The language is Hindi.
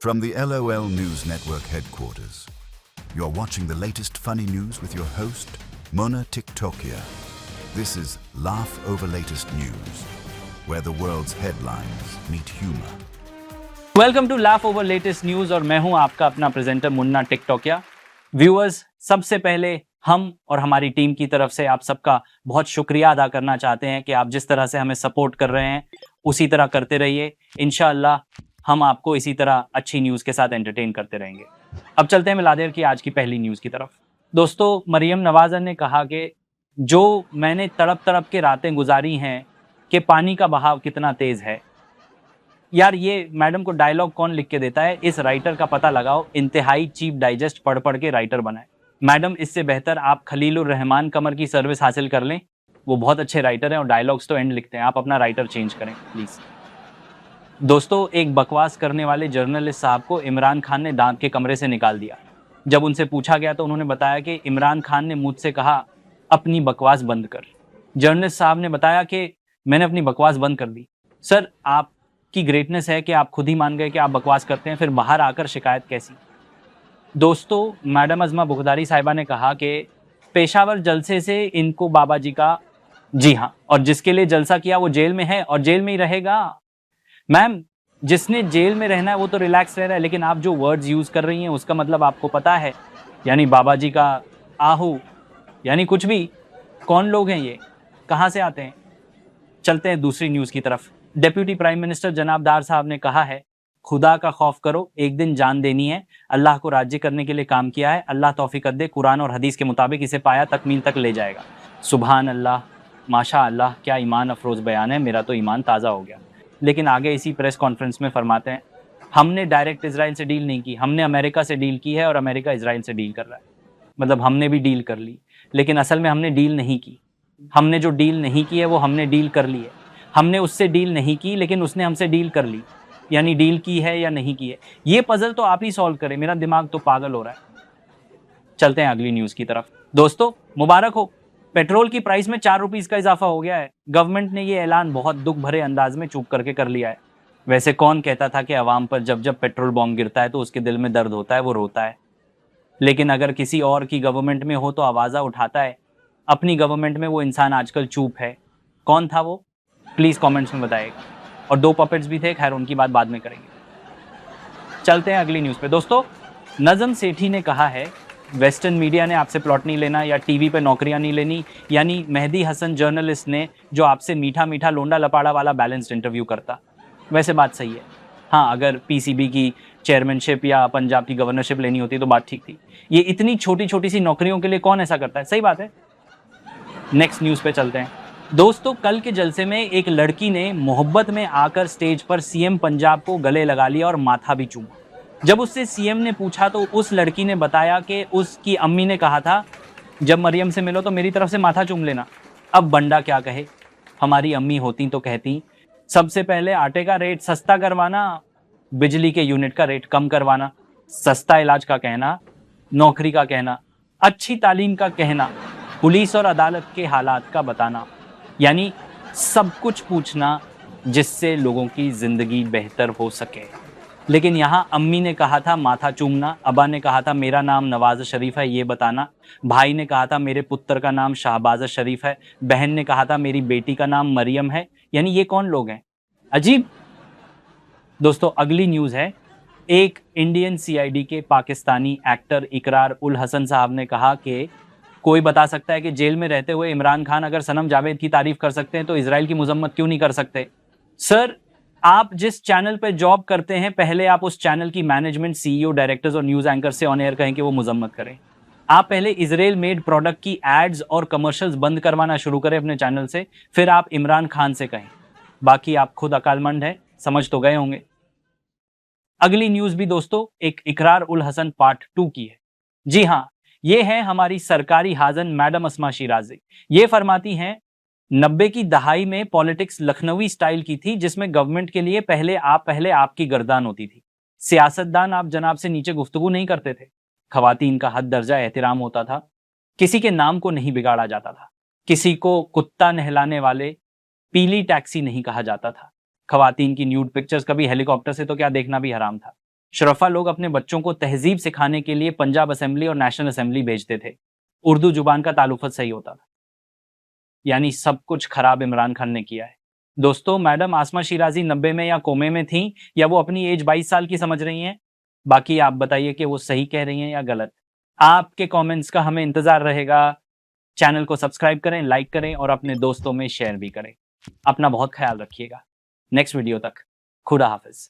From the LOL News Network headquarters, you're watching the latest funny news with your host, Mona TikTokia. This is Laugh Over Latest News, where the world's headlines meet humor. Welcome to laugh over latest news और मैं हूं आपका अपना प्रेजेंटर मुन्ना टिकटॉकिया। व्यूअर्स, सबसे पहले हम और हमारी टीम की तरफ से आप सबका बहुत शुक्रिया अदा करना चाहते हैं कि आप जिस तरह से हमें सपोर्ट कर रहे हैं उसी तरह करते रहिए। इंशाअल्लाह हम आपको इसी तरह अच्छी न्यूज़ के साथ एंटरटेन करते रहेंगे। अब चलते हैं मिलादेर की आज की पहली न्यूज़ की तरफ। दोस्तों, मरियम नवाज़ ने कहा कि जो मैंने तड़प तड़प के रातें गुजारी हैं कि पानी का बहाव कितना तेज़ है। यार, ये मैडम को डायलॉग कौन लिख के देता है? इस राइटर का पता लगाओ। इंतहाई चीप डाइजेस्ट पढ़ पढ़ के राइटर बनाए। मैडम, इससे बेहतर आप खलीलुर रहमान कमर की सर्विस हासिल कर लें। वो बहुत अच्छे राइटर हैं और डायलॉग्स तो एंड लिखते हैं। आप अपना राइटर चेंज करें प्लीज़। दोस्तों, एक बकवास करने वाले जर्नलिस्ट साहब को इमरान खान ने दांत के कमरे से निकाल दिया। जब उनसे पूछा गया तो उन्होंने बताया कि इमरान खान ने मुझसे कहा अपनी बकवास बंद कर। जर्नलिस्ट साहब ने बताया कि मैंने अपनी बकवास बंद कर दी। सर, आपकी ग्रेटनेस है कि आप खुद ही मान गए कि आप बकवास करते हैं, फिर बाहर आकर शिकायत कैसी? दोस्तों, मैडम अज़मा बुग़दारी साहिबा ने कहा कि पेशावर जलसे से इनको बाबा जी का जी हाँ, और जिसके लिए जलसा किया वो जेल में है और जेल में ही रहेगा। मैम, जिसने जेल में रहना है वो तो रिलैक्स रह रहा है, लेकिन आप जो वर्ड्स यूज़ कर रही हैं उसका मतलब आपको पता है। यानी बाबा जी का आहू, यानी कुछ भी। कौन लोग हैं ये? कहाँ से आते हैं? चलते हैं दूसरी न्यूज़ की तरफ। डेप्यूटी प्राइम मिनिस्टर जनाब डार साहब ने कहा है, खुदा का खौफ करो, एक दिन जान देनी है। अल्लाह को राज्य करने के लिए काम किया है। अल्लाह तौफीक दे, कुरान और हदीस के मुताबिक इसे पाया तकमील तक ले जाएगा। सुभान अल्लाह, माशा अल्लाह, क्या ईमान अफरोज़ बयान है। मेरा तो ईमान ताज़ा हो गया। लेकिन आगे इसी प्रेस कॉन्फ्रेंस में फरमाते हैं, हमने डायरेक्ट इजराइल से डील नहीं की, हमने अमेरिका से डील की है और अमेरिका इजराइल से डील कर रहा है। मतलब हमने भी डील कर ली, लेकिन असल में हमने डील नहीं की। हमने जो डील नहीं की है वो हमने डील कर ली है। हमने उससे डील नहीं की, लेकिन उसने हमसे डील कर ली। यानी डील की है या नहीं की है, ये पजल तो आप ही सॉल्व करें। मेरा दिमाग तो पागल हो रहा है। चलते हैं अगली न्यूज़ की तरफ। दोस्तों, मुबारक हो, पेट्रोल की प्राइस में 4 रुपीज़ का इजाफा हो गया है। गवर्नमेंट ने ये ऐलान बहुत दुख भरे अंदाज में चुप करके कर लिया है। वैसे कौन कहता था कि अवाम पर जब जब पेट्रोल बॉम्ब गिरता है तो उसके दिल में दर्द होता है, वो रोता है। लेकिन अगर किसी और की गवर्नमेंट में हो तो आवाज़ा उठाता है। अपनी गवर्नमेंट में वो इंसान आजकल चुप है। कौन था वो? प्लीज़ कमेंट्स में बताइएगा। और 2 पपेट्स भी थे, खैर उनकी बात बाद में करेंगे। चलते हैं अगली न्यूज़ पे। दोस्तों, नज़म सेठी ने कहा है, वेस्टर्न मीडिया ने आपसे प्लॉट नहीं लेना या टीवी पे नौकरियां नहीं लेनी। यानी मेहदी हसन जर्नलिस्ट ने जो आपसे मीठा मीठा लोंडा लपाड़ा वाला बैलेंस्ड इंटरव्यू करता। वैसे बात सही है। हाँ, अगर पीसीबी की चेयरमैनशिप या पंजाब की गवर्नरशिप लेनी होती तो बात ठीक थी। ये इतनी छोटी छोटी सी नौकरियों के लिए कौन ऐसा करता है? सही बात है। नेक्स्ट न्यूज़ पे चलते हैं। दोस्तों, कल के जलसे में एक लड़की ने मोहब्बत में आकर स्टेज पर सीएम पंजाब को गले लगा लिया और माथा भी चूमा। जब उससे सीएम ने पूछा तो उस लड़की ने बताया कि उसकी अम्मी ने कहा था, जब मरियम से मिलो तो मेरी तरफ से माथा चूम लेना। अब बंडा क्या कहे, हमारी अम्मी होती तो कहती, सबसे पहले आटे का रेट सस्ता करवाना, बिजली के यूनिट का रेट कम करवाना, सस्ता इलाज का कहना, नौकरी का कहना, अच्छी तालीम का कहना, पुलिस और अदालत के हालात का बताना। यानी सब कुछ पूछना जिससे लोगों की जिंदगी बेहतर हो सके। लेकिन यहाँ अम्मी ने कहा था माथा चूमना, अब्बा ने कहा था मेरा नाम नवाज शरीफ है ये बताना, भाई ने कहा था मेरे पुत्र का नाम शाहबाज शरीफ है, बहन ने कहा था मेरी बेटी का नाम मरियम है। यानी ये कौन लोग हैं? अजीब। दोस्तों, अगली न्यूज़ है। एक इंडियन सीआईडी के पाकिस्तानी एक्टर इकरार उल हसन साहब ने कहा कि कोई बता सकता है कि जेल में रहते हुए इमरान खान अगर सनम जावेद की तारीफ कर सकते हैं तो इजराइल की मजम्मत क्यों नहीं कर सकते? सर, आप जिस चैनल पर जॉब करते हैं, पहले आप उस चैनल की मैनेजमेंट, सीईओ, डायरेक्टर्स और न्यूज़ एंकर से ऑन एयर कहें कि वो मजम्मत करें। आप पहले इजराइल मेड प्रोडक्ट की एड्स और कमर्शियल्स बंद करवाना शुरू करें अपने चैनल से, फिर आप इमरान खान से कहें। बाकी आप खुद अकालमंद हैं, समझ तो गए होंगे। अगली न्यूज़ भी दोस्तों एक इकरार उल हसन पार्ट 2 की है। जी हाँ, ये है हमारी सरकारी हाजन मैडम अस्मा शिराजी। ये फरमाती हैं, 90 की दहाई में पॉलिटिक्स लखनवी स्टाइल की थी, जिसमें गवर्नमेंट के लिए पहले आपकी गर्दान होती थी। सियासतदान आप जनाब से नीचे गुफ्तगू नहीं करते थे। खवातीन का हद दर्जा एहतराम होता था। किसी के नाम को नहीं बिगाड़ा जाता था। किसी को कुत्ता नहलाने वाले पीली टैक्सी नहीं कहा जाता था। खवातीन की न्यूड पिक्चर्स कभी हेलीकॉप्टर से तो क्या देखना भी हराम था। शरफा लोग अपने बच्चों को तहजीब सिखाने के लिए पंजाब असेंबली और नेशनल असेंबली भेजते थे। उर्दू जुबान का तालुफत सही होता था। यानी सब कुछ खराब इमरान खान ने किया है। दोस्तों, मैडम आसमा शिराजी 90 में या कोमे में थी, या वो अपनी एज 22 साल की समझ रही हैं? बाकी आप बताइए कि वो सही कह रही हैं या गलत। आपके कमेंट्स का हमें इंतजार रहेगा। चैनल को सब्सक्राइब करें, लाइक करें और अपने दोस्तों में शेयर भी करें। अपना बहुत ख्याल रखिएगा। नेक्स्ट वीडियो तक खुदा हाफिज।